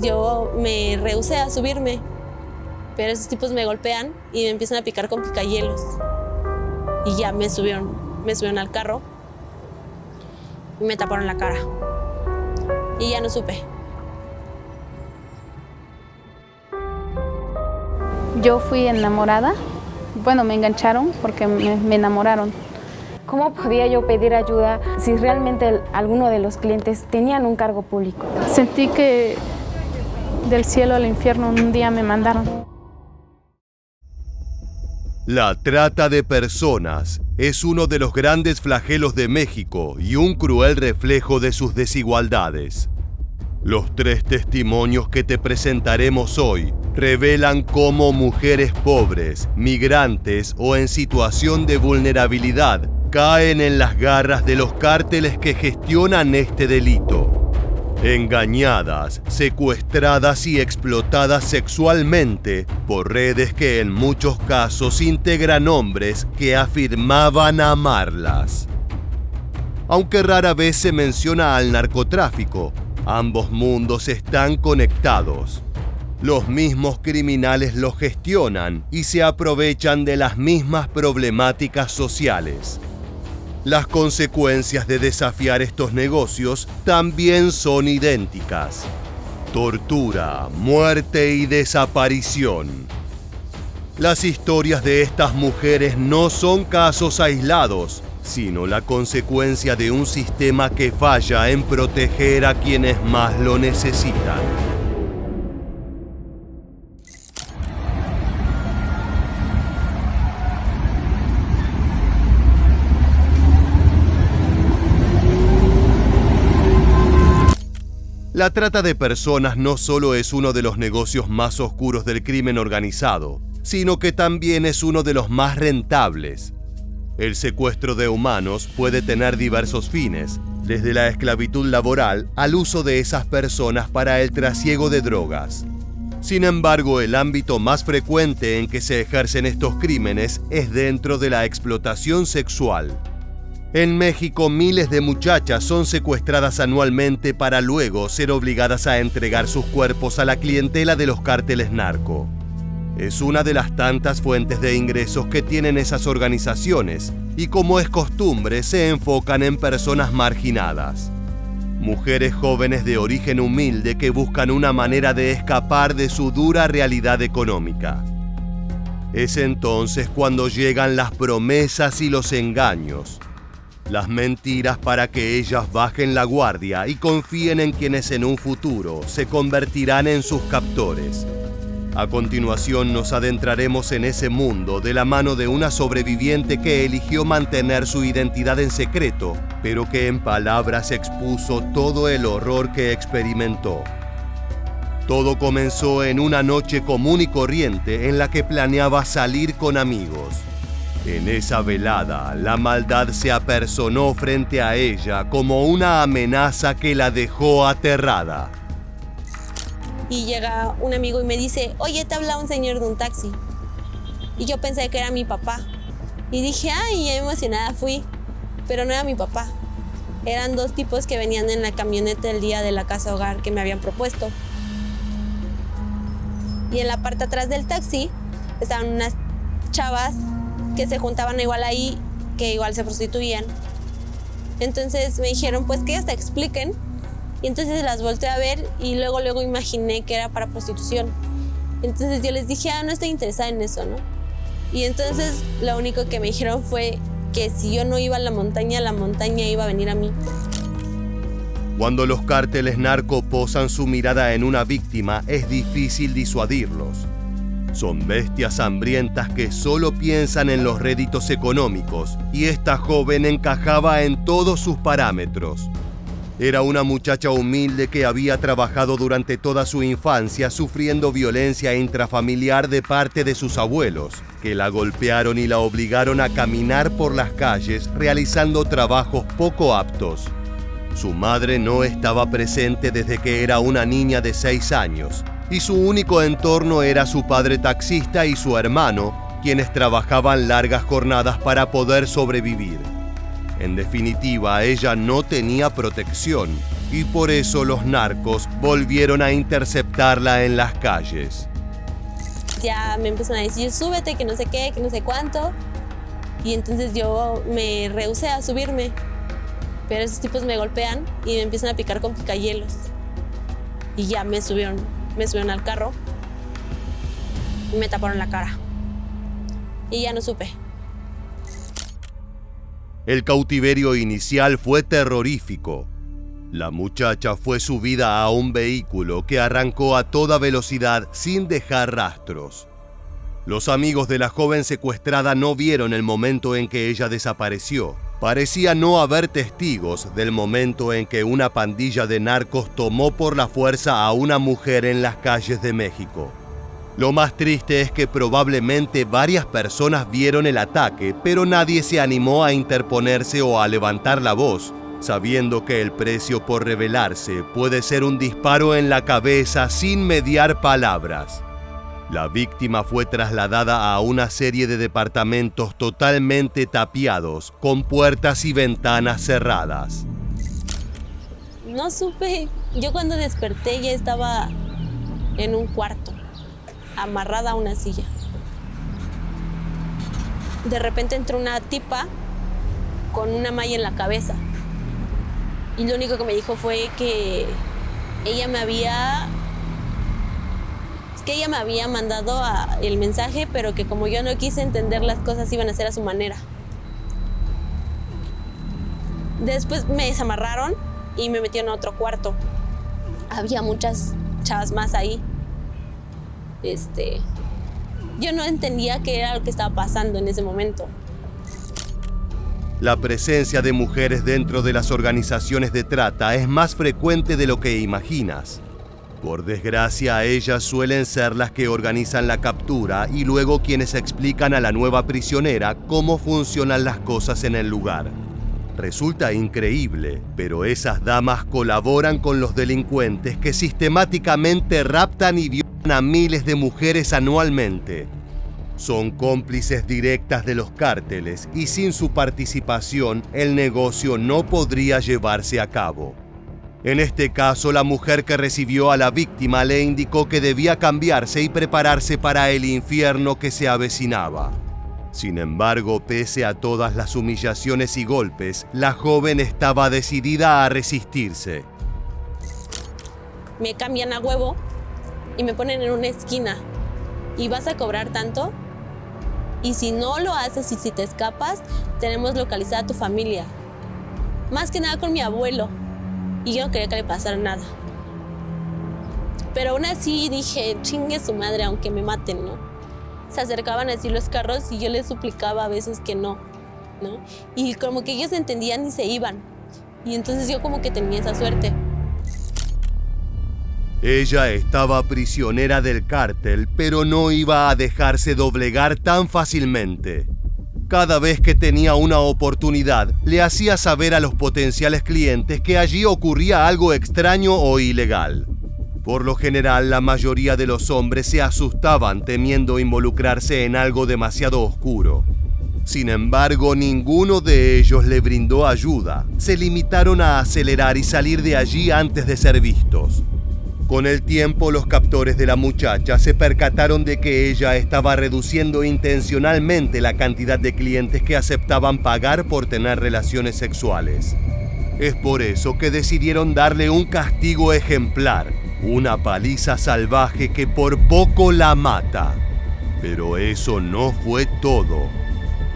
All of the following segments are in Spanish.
Yo me rehusé a subirme, pero esos tipos me golpean y me empiezan a picar con picayelos. Y ya me subieron al carro y me taparon la cara. Y ya no supe. Yo fui enamorada. Bueno, me engancharon porque me enamoraron. ¿Cómo podía yo pedir ayuda si realmente alguno de los clientes tenían un cargo público? Sentí que del cielo al infierno un día me mandaron. La trata de personas es uno de los grandes flagelos de México y un cruel reflejo de sus desigualdades. Los 3 testimonios que te presentaremos hoy revelan cómo mujeres pobres, migrantes o en situación de vulnerabilidad caen en las garras de los cárteles que gestionan este delito. Engañadas, secuestradas y explotadas sexualmente por redes que en muchos casos integran hombres que afirmaban amarlas. Aunque rara vez se menciona al narcotráfico, ambos mundos están conectados. Los mismos criminales los gestionan y se aprovechan de las mismas problemáticas sociales. Las consecuencias de desafiar estos negocios también son idénticas: tortura, muerte y desaparición. Las historias de estas mujeres no son casos aislados, sino la consecuencia de un sistema que falla en proteger a quienes más lo necesitan. La trata de personas no solo es uno de los negocios más oscuros del crimen organizado, sino que también es uno de los más rentables. El secuestro de humanos puede tener diversos fines, desde la esclavitud laboral al uso de esas personas para el trasiego de drogas. Sin embargo, el ámbito más frecuente en que se ejercen estos crímenes es dentro de la explotación sexual. En México, miles de muchachas son secuestradas anualmente para luego ser obligadas a entregar sus cuerpos a la clientela de los cárteles narco. Es una de las tantas fuentes de ingresos que tienen esas organizaciones y, como es costumbre, se enfocan en personas marginadas. Mujeres jóvenes de origen humilde que buscan una manera de escapar de su dura realidad económica. Es entonces cuando llegan las promesas y los engaños. Las mentiras para que ellas bajen la guardia y confíen en quienes en un futuro se convertirán en sus captores. A continuación nos adentraremos en ese mundo de la mano de una sobreviviente que eligió mantener su identidad en secreto, pero que en palabras expuso todo el horror que experimentó. Todo comenzó en una noche común y corriente en la que planeaba salir con amigos. En esa velada, la maldad se apersonó frente a ella como una amenaza que la dejó aterrada. Y llega un amigo y me dice: oye, te habla un señor de un taxi. Y yo pensé que era mi papá. Y dije, ay, ya emocionada fui. Pero no era mi papá. Eran 2 tipos que venían en la camioneta el día de la casa hogar que me habían propuesto. Y en la parte atrás del taxi estaban unas chavas que se juntaban igual ahí, que igual se prostituían. Entonces me dijeron, pues que ellas te expliquen. Y entonces las volteé a ver y luego imaginé que era para prostitución. Entonces yo les dije, no estoy interesada en eso, ¿no? Y entonces lo único que me dijeron fue que si yo no iba a la montaña iba a venir a mí. Cuando los cárteles narco posan su mirada en una víctima, es difícil disuadirlos. Son bestias hambrientas que solo piensan en los réditos económicos, y esta joven encajaba en todos sus parámetros. Era una muchacha humilde que había trabajado durante toda su infancia sufriendo violencia intrafamiliar de parte de sus abuelos, que la golpearon y la obligaron a caminar por las calles realizando trabajos poco aptos. Su madre no estaba presente desde que era una niña de 6 años, y su único entorno era su padre taxista y su hermano, quienes trabajaban largas jornadas para poder sobrevivir. En definitiva, ella no tenía protección, y por eso los narcos volvieron a interceptarla en las calles. Ya me empezaron a decir, súbete, que no sé qué, que no sé cuánto. Y entonces yo me rehusé a subirme. Pero esos tipos me golpean y me empiezan a picar con picayelos. Y ya me subieron al carro y me taparon la cara. Y ya no supe. El cautiverio inicial fue terrorífico. La muchacha fue subida a un vehículo que arrancó a toda velocidad sin dejar rastros. Los amigos de la joven secuestrada no vieron el momento en que ella desapareció. Parecía no haber testigos del momento en que una pandilla de narcos tomó por la fuerza a una mujer en las calles de México. Lo más triste es que probablemente varias personas vieron el ataque, pero nadie se animó a interponerse o a levantar la voz, sabiendo que el precio por rebelarse puede ser un disparo en la cabeza sin mediar palabras. La víctima fue trasladada a una serie de departamentos totalmente tapiados, con puertas y ventanas cerradas. No supe. Yo cuando desperté ya estaba en un cuarto, amarrada a una silla. De repente entró una tipa con una malla en la cabeza. Y lo único que me dijo fue que ella me había mandado el mensaje, pero que como yo no quise entender las cosas iban a ser a su manera. Después me desamarraron y me metieron a otro cuarto. Había muchas chavas más ahí. Yo no entendía qué era lo que estaba pasando en ese momento. La presencia de mujeres dentro de las organizaciones de trata es más frecuente de lo que imaginas. Por desgracia, ellas suelen ser las que organizan la captura y luego quienes explican a la nueva prisionera cómo funcionan las cosas en el lugar. Resulta increíble, pero esas damas colaboran con los delincuentes que sistemáticamente raptan y violan a miles de mujeres anualmente. Son cómplices directas de los cárteles y sin su participación el negocio no podría llevarse a cabo. En este caso, la mujer que recibió a la víctima le indicó que debía cambiarse y prepararse para el infierno que se avecinaba. Sin embargo, pese a todas las humillaciones y golpes, la joven estaba decidida a resistirse. Me cambian a huevo y me ponen en una esquina. ¿Y vas a cobrar tanto? Y si no lo haces y si te escapas, tenemos localizada a tu familia. Más que nada con mi abuelo. Y yo no quería que le pasara nada. Pero aún así dije, chingue su madre, aunque me maten, ¿no? Se acercaban así los carros y yo les suplicaba a veces que no, ¿no? Y como que ellos entendían y se iban. Y entonces yo como que tenía esa suerte. Ella estaba prisionera del cártel, pero no iba a dejarse doblegar tan fácilmente. Cada vez que tenía una oportunidad, le hacía saber a los potenciales clientes que allí ocurría algo extraño o ilegal. Por lo general, la mayoría de los hombres se asustaban temiendo involucrarse en algo demasiado oscuro. Sin embargo, ninguno de ellos le brindó ayuda. Se limitaron a acelerar y salir de allí antes de ser vistos. Con el tiempo, los captores de la muchacha se percataron de que ella estaba reduciendo intencionalmente la cantidad de clientes que aceptaban pagar por tener relaciones sexuales. Es por eso que decidieron darle un castigo ejemplar, una paliza salvaje que por poco la mata. Pero eso no fue todo.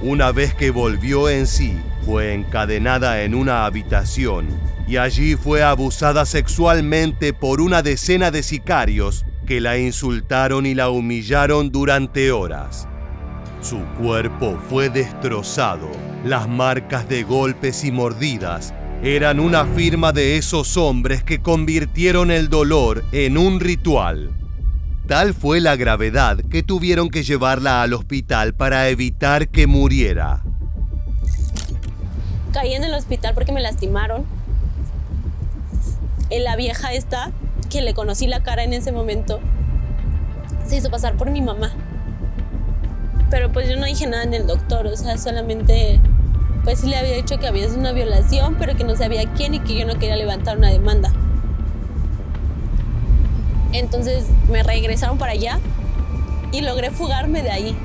Una vez que volvió en sí, fue encadenada en una habitación y allí fue abusada sexualmente por una decena de sicarios que la insultaron y la humillaron durante horas. Su cuerpo fue destrozado. Las marcas de golpes y mordidas eran una firma de esos hombres que convirtieron el dolor en un ritual. Tal fue la gravedad que tuvieron que llevarla al hospital para evitar que muriera. Caí en el hospital porque me lastimaron. La vieja esta, que le conocí la cara en ese momento, se hizo pasar por mi mamá. Pero pues yo no dije nada en el doctor, o sea, solamente pues sí le había dicho que había sido una violación, pero que no sabía quién y que yo no quería levantar una demanda. Entonces me regresaron para allá y logré fugarme de ahí.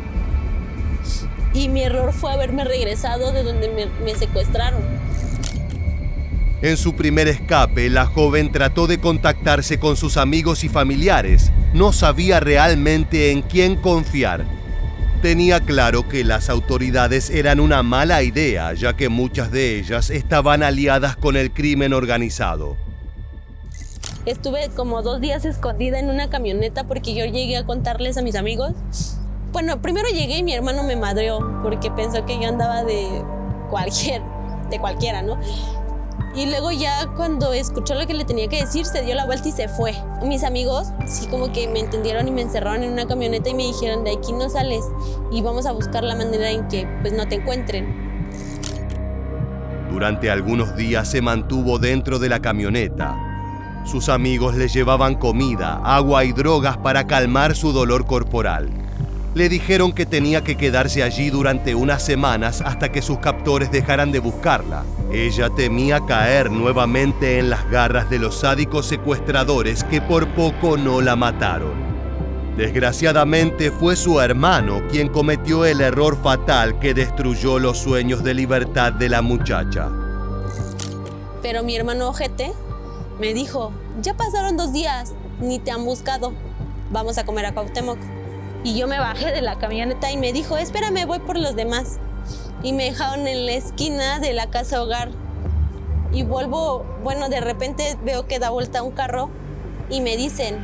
Y mi error fue haberme regresado de donde me secuestraron. En su primer escape, la joven trató de contactarse con sus amigos y familiares. No sabía realmente en quién confiar. Tenía claro que las autoridades eran una mala idea, ya que muchas de ellas estaban aliadas con el crimen organizado. Estuve como 2 días escondida en una camioneta porque yo llegué a contarles a mis amigos. Bueno, primero llegué y mi hermano me madreó porque pensó que yo andaba de cualquiera, ¿no? Y luego ya cuando escuchó lo que le tenía que decir, se dio la vuelta y se fue. Mis amigos sí como que me entendieron y me encerraron en una camioneta y me dijeron, de aquí no sales y vamos a buscar la manera en que pues no te encuentren. Durante algunos días se mantuvo dentro de la camioneta. Sus amigos le llevaban comida, agua y drogas para calmar su dolor corporal. Le dijeron que tenía que quedarse allí durante unas semanas hasta que sus captores dejaran de buscarla. Ella temía caer nuevamente en las garras de los sádicos secuestradores que por poco no la mataron. Desgraciadamente fue su hermano quien cometió el error fatal que destruyó los sueños de libertad de la muchacha. Pero mi hermano ojete me dijo, ya pasaron 2 días, ni te han buscado, vamos a comer a Cuauhtémoc. Y yo me bajé de la camioneta y me dijo, espérame, voy por los demás. Y me dejaron en la esquina de la casa hogar. Y vuelvo, bueno, de repente veo que da vuelta un carro y me dicen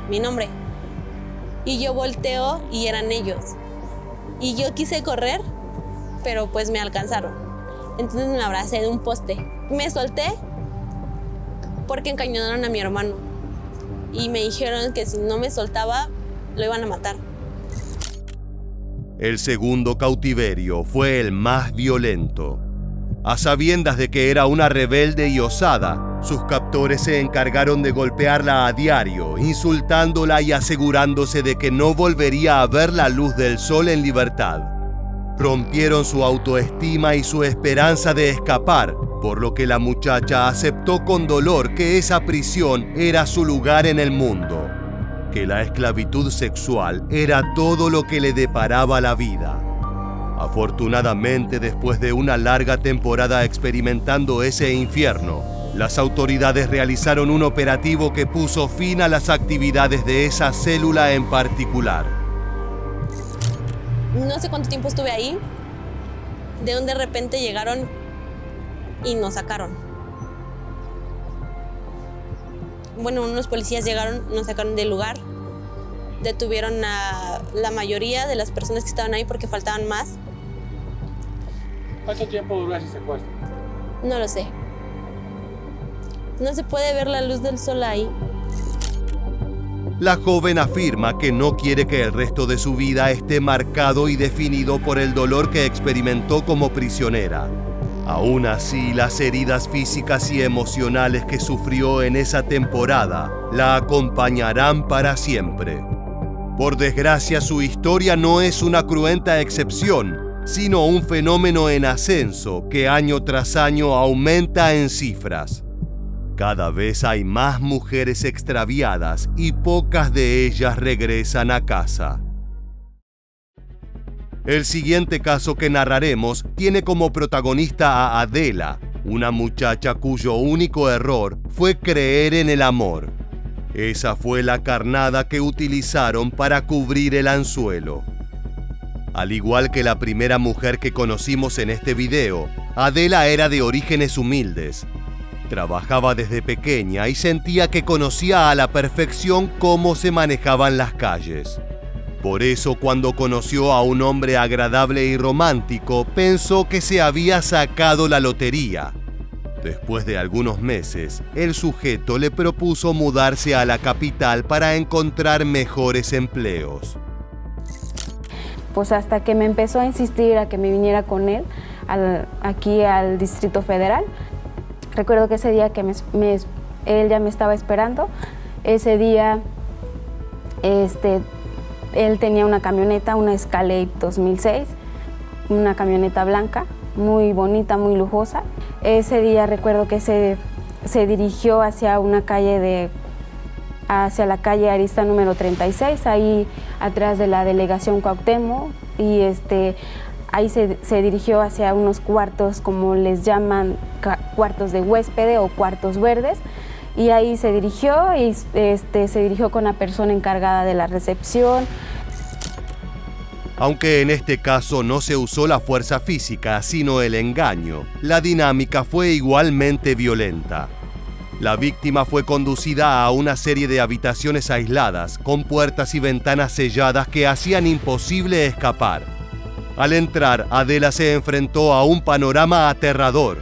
mi nombre. Y yo volteo y eran ellos. Y yo quise correr, pero pues me alcanzaron. Entonces me abracé de un poste. Me solté porque encañonaron a mi hermano. Y me dijeron que si no me soltaba, lo iban a matar. El segundo cautiverio fue el más violento. A sabiendas de que era una rebelde y osada, sus captores se encargaron de golpearla a diario, insultándola y asegurándose de que no volvería a ver la luz del sol en libertad. Rompieron su autoestima y su esperanza de escapar, por lo que la muchacha aceptó con dolor que esa prisión era su lugar en el mundo, que la esclavitud sexual era todo lo que le deparaba la vida. Afortunadamente, después de una larga temporada experimentando ese infierno, las autoridades realizaron un operativo que puso fin a las actividades de esa célula en particular. No sé cuánto tiempo estuve ahí, de donde de repente llegaron y nos sacaron. Bueno, unos policías llegaron, nos sacaron del lugar, detuvieron a la mayoría de las personas que estaban ahí porque faltaban más. ¿Cuánto tiempo duró ese secuestro? No lo sé. No se puede ver la luz del sol ahí. La joven afirma que no quiere que el resto de su vida esté marcado y definido por el dolor que experimentó como prisionera. Aún así, las heridas físicas y emocionales que sufrió en esa temporada la acompañarán para siempre. Por desgracia, su historia no es una cruenta excepción, sino un fenómeno en ascenso que año tras año aumenta en cifras. Cada vez hay más mujeres extraviadas y pocas de ellas regresan a casa. El siguiente caso que narraremos tiene como protagonista a Adela, una muchacha cuyo único error fue creer en el amor. Esa fue la carnada que utilizaron para cubrir el anzuelo. Al igual que la primera mujer que conocimos en este video, Adela era de orígenes humildes. Trabajaba desde pequeña y sentía que conocía a la perfección cómo se manejaban las calles. Por eso, cuando conoció a un hombre agradable y romántico, pensó que se había sacado la lotería. Después de algunos meses, el sujeto le propuso mudarse a la capital para encontrar mejores empleos. Pues hasta que me empezó a insistir a que me viniera con él aquí al Distrito Federal. Recuerdo que ese día que él ya me estaba esperando, ese día él tenía una camioneta, una Escalade 2006, una camioneta blanca, muy bonita, muy lujosa. Ese día recuerdo que se dirigió hacia la calle Arista número 36, ahí atrás de la delegación Cuauhtémoc, y ahí se dirigió hacia unos cuartos, como les llaman, cuartos de huésped o cuartos verdes, y ahí se dirigió con la persona encargada de la recepción. Aunque en este caso no se usó la fuerza física, sino el engaño, la dinámica fue igualmente violenta. La víctima fue conducida a una serie de habitaciones aisladas, con puertas y ventanas selladas que hacían imposible escapar. Al entrar, Adela se enfrentó a un panorama aterrador.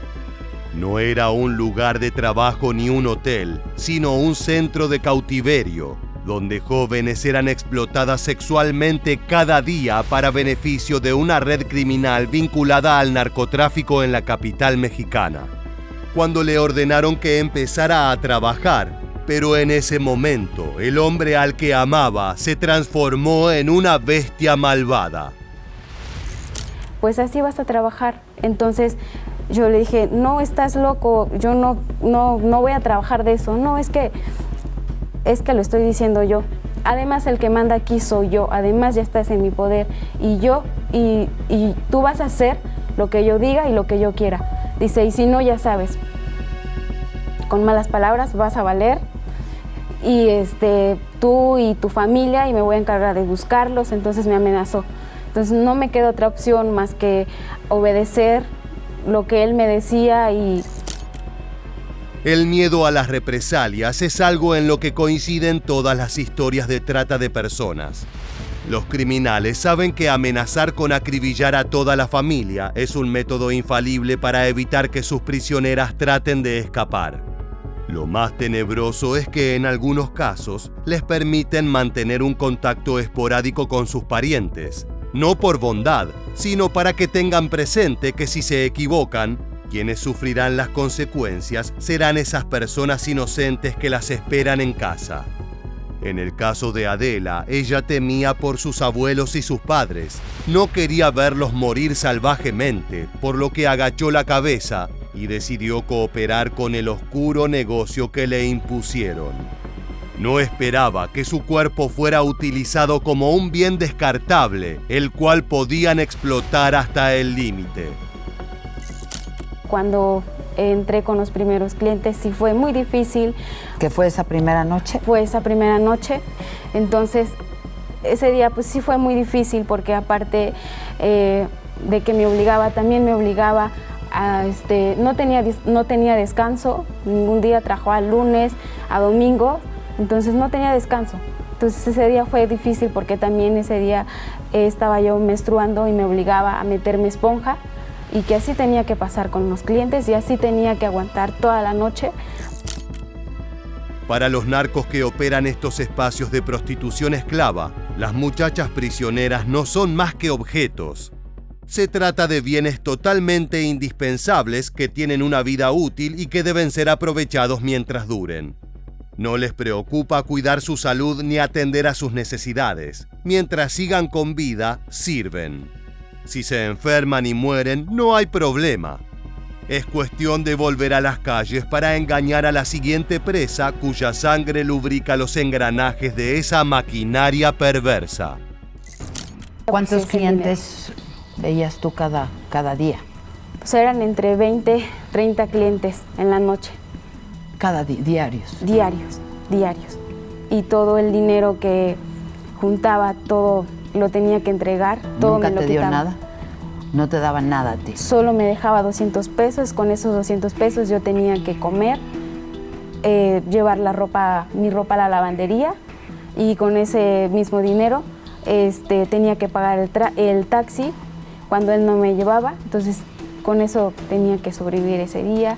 No era un lugar de trabajo ni un hotel, sino un centro de cautiverio, donde jóvenes eran explotadas sexualmente cada día para beneficio de una red criminal vinculada al narcotráfico en la capital mexicana. Cuando le ordenaron que empezara a trabajar, pero en ese momento el hombre al que amaba se transformó en una bestia malvada. Pues así vas a trabajar. Entonces yo le dije, no, estás loco, yo no voy a trabajar de eso. No, es que lo estoy diciendo yo. Además, el que manda aquí soy yo. Además, ya estás en mi poder. Y tú vas a hacer lo que yo diga y lo que yo quiera. Dice, y si no, ya sabes, con malas palabras vas a valer. Y tú y tu familia, y me voy a encargar de buscarlos. Entonces me amenazó. Entonces no me queda otra opción más que obedecer lo que él me decía. Y el miedo a las represalias es algo en lo que coinciden todas las historias de trata de personas. Los criminales saben que amenazar con acribillar a toda la familia es un método infalible para evitar que sus prisioneras traten de escapar. Lo más tenebroso es que en algunos casos les permiten mantener un contacto esporádico con sus parientes, no por bondad, sino para que tengan presente que si se equivocan, quienes sufrirán las consecuencias serán esas personas inocentes que las esperan en casa. En el caso de Adela, ella temía por sus abuelos y sus padres. No quería verlos morir salvajemente, por lo que agachó la cabeza y decidió cooperar con el oscuro negocio que le impusieron. No esperaba que su cuerpo fuera utilizado como un bien descartable, el cual podían explotar hasta el límite. Cuando entré con los primeros clientes sí fue muy difícil. ¿Qué fue esa primera noche? Fue esa primera noche. Entonces, ese día pues sí fue muy difícil porque aparte de que también me obligaba a, no tenía descanso. Ningún día trabajaba lunes a domingo, entonces no tenía descanso. Entonces ese día fue difícil porque también ese día estaba yo menstruando y me obligaba a meterme esponja. Y que así tenía que pasar con los clientes y así tenía que aguantar toda la noche. Para los narcos que operan estos espacios de prostitución esclava, las muchachas prisioneras no son más que objetos. Se trata de bienes totalmente indispensables que tienen una vida útil y que deben ser aprovechados mientras duren. No les preocupa cuidar su salud ni atender a sus necesidades. Mientras sigan con vida, sirven. Si se enferman y mueren, no hay problema. Es cuestión de volver a las calles para engañar a la siguiente presa cuya sangre lubrica los engranajes de esa maquinaria perversa. ¿Cuántos clientes veías tú cada día? Pues eran entre 20, 30 clientes en la noche. ¿Diarios? Diarios. Y todo el dinero que juntaba, todo lo tenía que entregar. Todo ¿Nunca me lo te dio quitaba. nada? ¿No te daban nada a ti? Solo me dejaba 200 pesos. Con esos 200 pesos yo tenía que comer, llevar mi ropa a la lavandería, y con ese mismo dinero tenía que pagar el taxi cuando él no me llevaba. Entonces con eso tenía que sobrevivir ese día.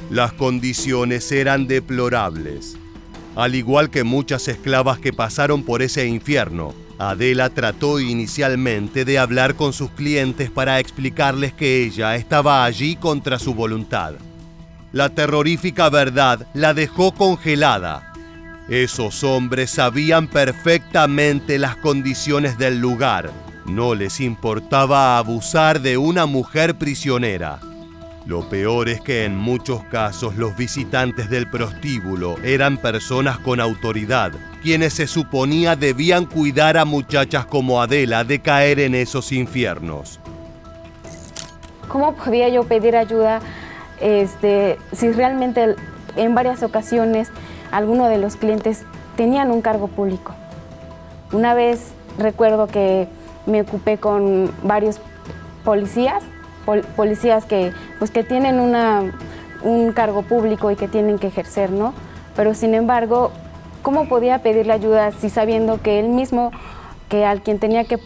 Las condiciones eran deplorables. Al igual que muchas esclavas que pasaron por ese infierno, Adela trató inicialmente de hablar con sus clientes para explicarles que ella estaba allí contra su voluntad. La terrorífica verdad la dejó congelada. Esos hombres sabían perfectamente las condiciones del lugar, No les importaba abusar de una mujer prisionera. Lo peor es que en muchos casos los visitantes del prostíbulo eran personas con autoridad, quienes se suponía debían cuidar a muchachas como Adela de caer en esos infiernos. ¿Cómo podía yo pedir ayuda si realmente en varias ocasiones algunos de los clientes tenían un cargo público? Una vez recuerdo que me ocupé con varios policías que tienen un cargo público y que tienen que ejercer, ¿no? Pero sin embargo, ¿cómo podía pedirle ayuda si sabiendo que él mismo, que al quien tenía que,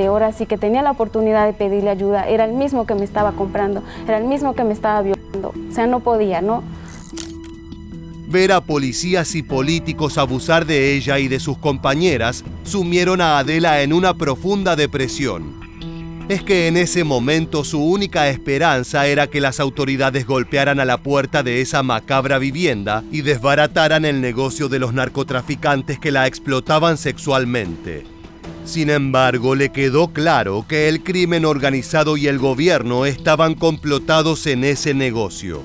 ahora sí que tenía la oportunidad de pedirle ayuda, era el mismo que me estaba comprando, era el mismo que me estaba violando? O sea, no podía, ¿no? Ver a policías y políticos abusar de ella y de sus compañeras sumieron a Adela en una profunda depresión. Es que en ese momento su única esperanza era que las autoridades golpearan a la puerta de esa macabra vivienda y desbarataran el negocio de los narcotraficantes que la explotaban sexualmente. Sin embargo, le quedó claro que el crimen organizado y el gobierno estaban complotados en ese negocio.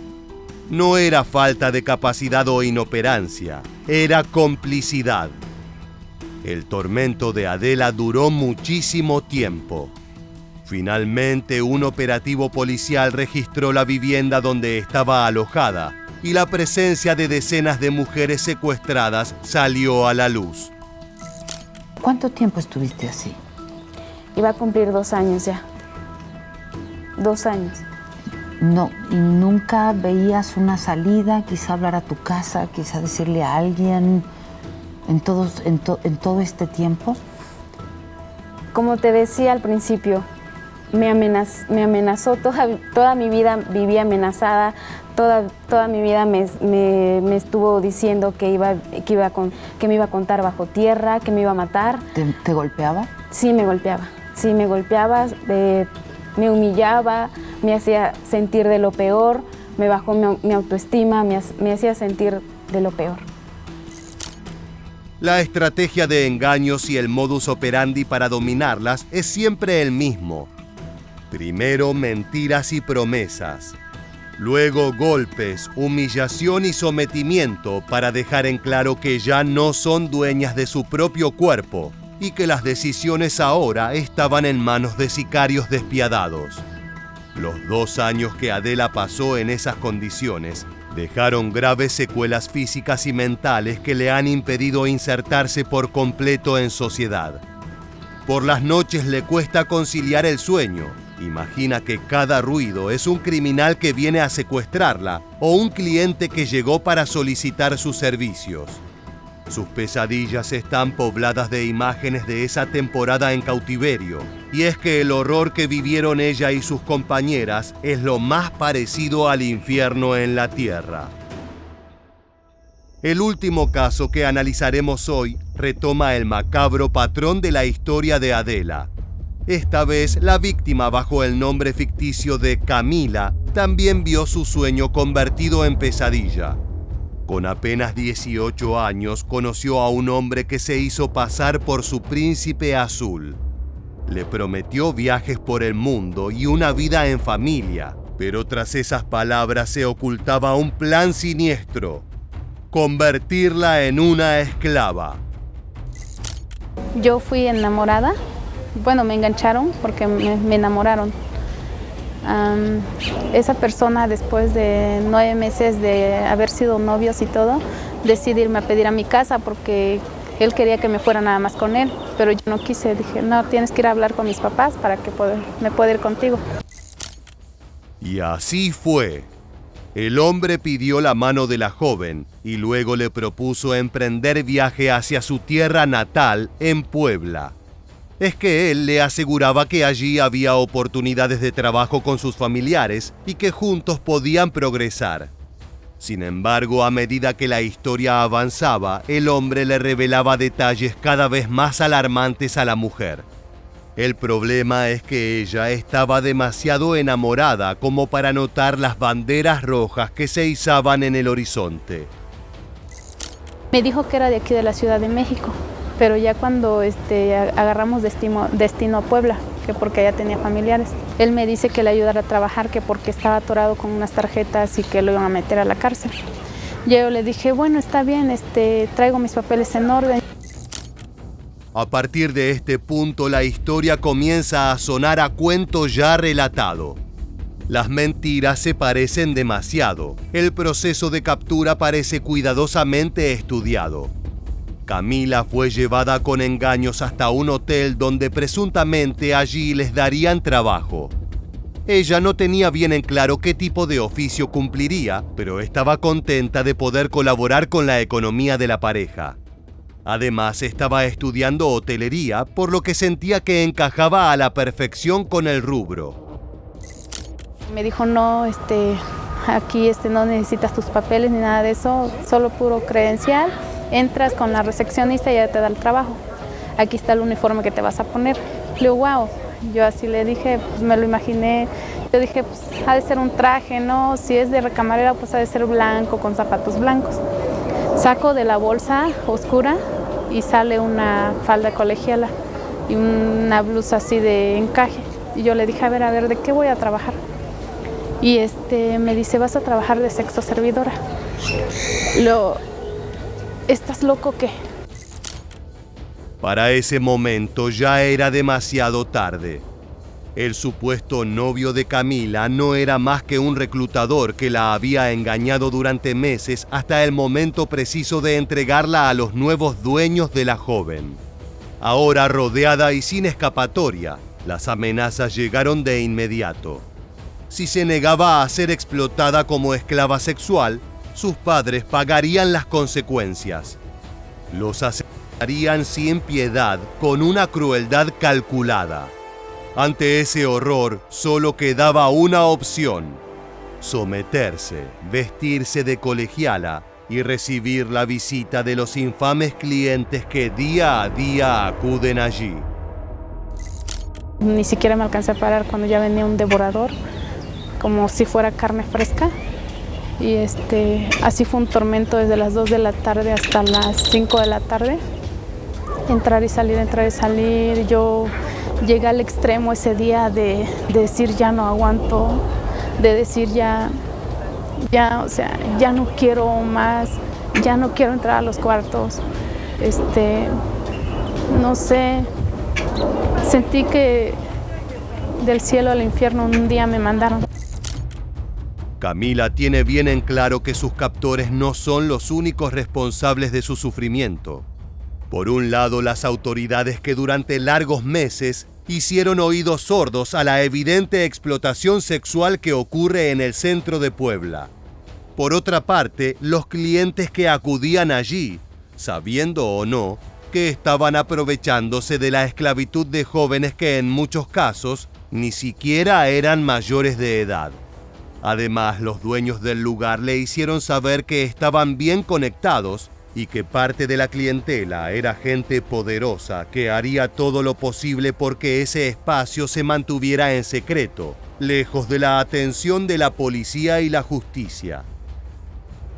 No era falta de capacidad o inoperancia, era complicidad. El tormento de Adela duró muchísimo tiempo. Finalmente, un operativo policial registró la vivienda donde estaba alojada y la presencia de decenas de mujeres secuestradas salió a la luz. ¿Cuánto tiempo estuviste así? Iba a cumplir 2 años ya. 2 años. No, ¿y nunca veías una salida, quizá hablar a tu casa, quizá decirle a alguien en todo este tiempo? Como te decía al principio, me amenazó toda mi vida, viví amenazada, toda mi vida me estuvo diciendo que me iba a contar bajo tierra, que me iba a matar. ¿Te golpeaba? Sí, me golpeaba, me humillaba, me hacía sentir de lo peor, me bajó mi autoestima, me hacía sentir de lo peor. La estrategia de engaños y el modus operandi para dominarlas es siempre el mismo. Primero mentiras y promesas. Luego golpes, humillación y sometimiento para dejar en claro que ya no son dueñas de su propio cuerpo y que las decisiones ahora estaban en manos de sicarios despiadados. Los 2 años que Adela pasó en esas condiciones dejaron graves secuelas físicas y mentales que le han impedido insertarse por completo en sociedad. Por las noches le cuesta conciliar el sueño. Imagina que cada ruido es un criminal que viene a secuestrarla o un cliente que llegó para solicitar sus servicios. Sus pesadillas están pobladas de imágenes de esa temporada en cautiverio, y es que el horror que vivieron ella y sus compañeras es lo más parecido al infierno en la tierra. El último caso que analizaremos hoy retoma el macabro patrón de la historia de Adela. Esta vez, la víctima, bajo el nombre ficticio de Camila, también vio su sueño convertido en pesadilla. Con apenas 18 años, conoció a un hombre que se hizo pasar por su príncipe azul. Le prometió viajes por el mundo y una vida en familia, pero tras esas palabras se ocultaba un plan siniestro: convertirla en una esclava. Yo fui enamorada. Bueno, me engancharon porque me enamoraron. Esa persona, después de 9 meses de haber sido novios y todo, decidí irme a pedir a mi casa porque él quería que me fuera nada más con él, pero yo no quise. Dije, no, tienes que ir a hablar con mis papás para que me pueda ir contigo. Y así fue. El hombre pidió la mano de la joven y luego le propuso emprender viaje hacia su tierra natal en Puebla. Es que él le aseguraba que allí había oportunidades de trabajo con sus familiares y que juntos podían progresar. Sin embargo, a medida que la historia avanzaba, el hombre le revelaba detalles cada vez más alarmantes a la mujer. El problema es que ella estaba demasiado enamorada como para notar las banderas rojas que se izaban en el horizonte. Me dijo que era de aquí de la Ciudad de México Pero ya cuando agarramos destino a Puebla, que porque allá tenía familiares, él me dice que le ayudara a trabajar, que porque estaba atorado con unas tarjetas y que lo iban a meter a la cárcel. Yo le dije, bueno, está bien, traigo mis papeles en orden. A partir de este punto, la historia comienza a sonar a cuento ya relatado. Las mentiras se parecen demasiado. El proceso de captura parece cuidadosamente estudiado. Camila fue llevada con engaños hasta un hotel donde presuntamente allí les darían trabajo. Ella no tenía bien en claro qué tipo de oficio cumpliría, pero estaba contenta de poder colaborar con la economía de la pareja. Además, estaba estudiando hotelería, por lo que sentía que encajaba a la perfección con el rubro. Me dijo, no, aquí no necesitas tus papeles ni nada de eso, solo puro credencial. Entras con la recepcionista y ya te da el trabajo. Aquí está el uniforme que te vas a poner. Le digo, wow. Yo así le dije, pues me lo imaginé. Yo dije, pues ha de ser un traje, ¿no? Si es de recamarera, pues ha de ser blanco, con zapatos blancos. Saco de la bolsa oscura y sale una falda colegiala y una blusa así de encaje. Y yo le dije, a ver, ¿de qué voy a trabajar? Y me dice, vas a trabajar de sexo servidora. ¿Estás loco o qué? Para ese momento ya era demasiado tarde. El supuesto novio de Camila no era más que un reclutador que la había engañado durante meses hasta el momento preciso de entregarla a los nuevos dueños de la joven. Ahora rodeada y sin escapatoria, las amenazas llegaron de inmediato. Si se negaba a ser explotada como esclava sexual, sus padres pagarían las consecuencias. Los asesinarían sin piedad, con una crueldad calculada. Ante ese horror, solo quedaba una opción: someterse, vestirse de colegiala y recibir la visita de los infames clientes que día a día acuden allí. Ni siquiera me alcancé a parar cuando ya venía un devorador, como si fuera carne fresca. Y así fue un tormento desde las 2 de la tarde hasta las 5 de la tarde. Entrar y salir. Yo llegué al extremo ese día de decir ya no aguanto, de decir ya no quiero más, ya no quiero entrar a los cuartos. No sé, sentí que del cielo al infierno un día me mandaron. Camila tiene bien en claro que sus captores no son los únicos responsables de su sufrimiento. Por un lado, las autoridades que durante largos meses hicieron oídos sordos a la evidente explotación sexual que ocurre en el centro de Puebla. Por otra parte, los clientes que acudían allí, sabiendo o no, que estaban aprovechándose de la esclavitud de jóvenes que en muchos casos ni siquiera eran mayores de edad. Además, los dueños del lugar le hicieron saber que estaban bien conectados y que parte de la clientela era gente poderosa que haría todo lo posible porque ese espacio se mantuviera en secreto, lejos de la atención de la policía y la justicia.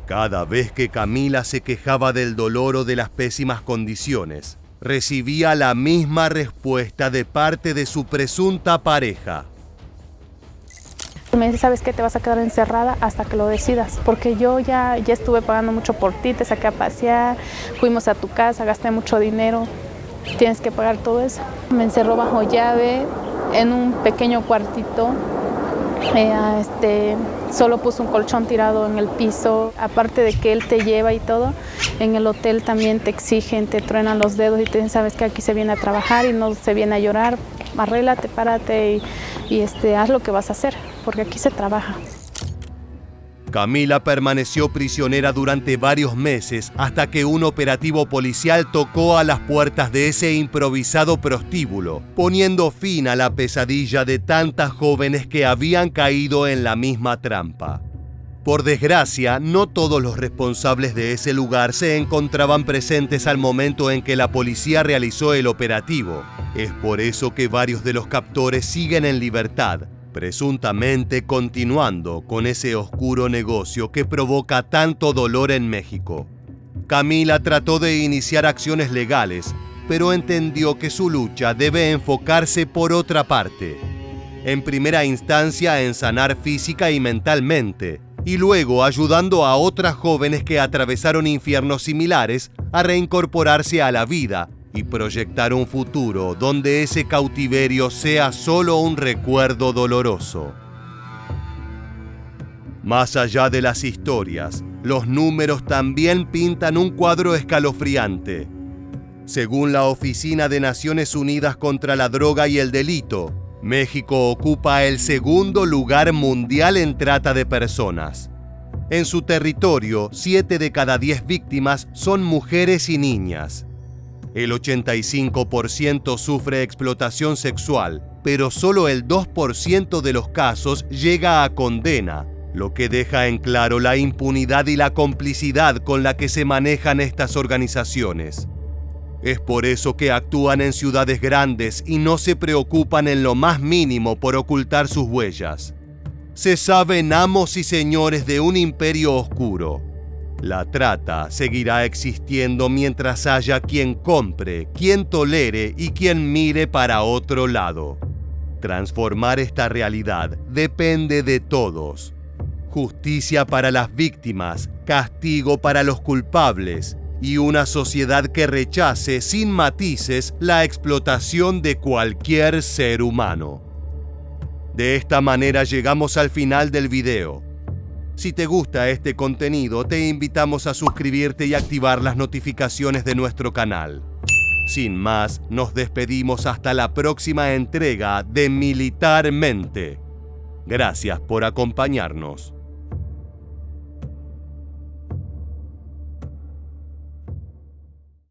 Cada vez que Camila se quejaba del dolor o de las pésimas condiciones, recibía la misma respuesta de parte de su presunta pareja. Me dice, ¿sabes qué? Te vas a quedar encerrada hasta que lo decidas, porque yo ya estuve pagando mucho por ti, te saqué a pasear, fuimos a tu casa, gasté mucho dinero, tienes que pagar todo eso. Me encerró bajo llave en un pequeño cuartito, solo puso un colchón tirado en el piso. Aparte de que él te lleva y todo, en el hotel también te exigen, te truenan los dedos y te dicen, sabes que aquí se viene a trabajar y no se viene a llorar, arréglate, párate y haz lo que vas a hacer, porque aquí se trabaja. Camila permaneció prisionera durante varios meses hasta que un operativo policial tocó a las puertas de ese improvisado prostíbulo, poniendo fin a la pesadilla de tantas jóvenes que habían caído en la misma trampa. Por desgracia, no todos los responsables de ese lugar se encontraban presentes al momento en que la policía realizó el operativo. Es por eso que varios de los captores siguen en libertad, presuntamente continuando con ese oscuro negocio que provoca tanto dolor en México. Camila trató de iniciar acciones legales, pero entendió que su lucha debe enfocarse por otra parte. En primera instancia en sanar física y mentalmente, y luego ayudando a otras jóvenes que atravesaron infiernos similares a reincorporarse a la vida y proyectar un futuro donde ese cautiverio sea solo un recuerdo doloroso. Más allá de las historias, los números también pintan un cuadro escalofriante. Según la Oficina de Naciones Unidas contra la Droga y el Delito, México ocupa el segundo lugar mundial en trata de personas. En su territorio, 7 de cada 10 víctimas son mujeres y niñas. El 85% sufre explotación sexual, pero solo el 2% de los casos llega a condena, lo que deja en claro la impunidad y la complicidad con la que se manejan estas organizaciones. Es por eso que actúan en ciudades grandes y no se preocupan en lo más mínimo por ocultar sus huellas. Se saben amos y señores de un imperio oscuro. La trata seguirá existiendo mientras haya quien compre, quien tolere y quien mire para otro lado. Transformar esta realidad depende de todos. Justicia para las víctimas, castigo para los culpables y una sociedad que rechace sin matices la explotación de cualquier ser humano. De esta manera llegamos al final del video. Si te gusta este contenido, te invitamos a suscribirte y activar las notificaciones de nuestro canal. Sin más, nos despedimos hasta la próxima entrega de Militarmente. Gracias por acompañarnos.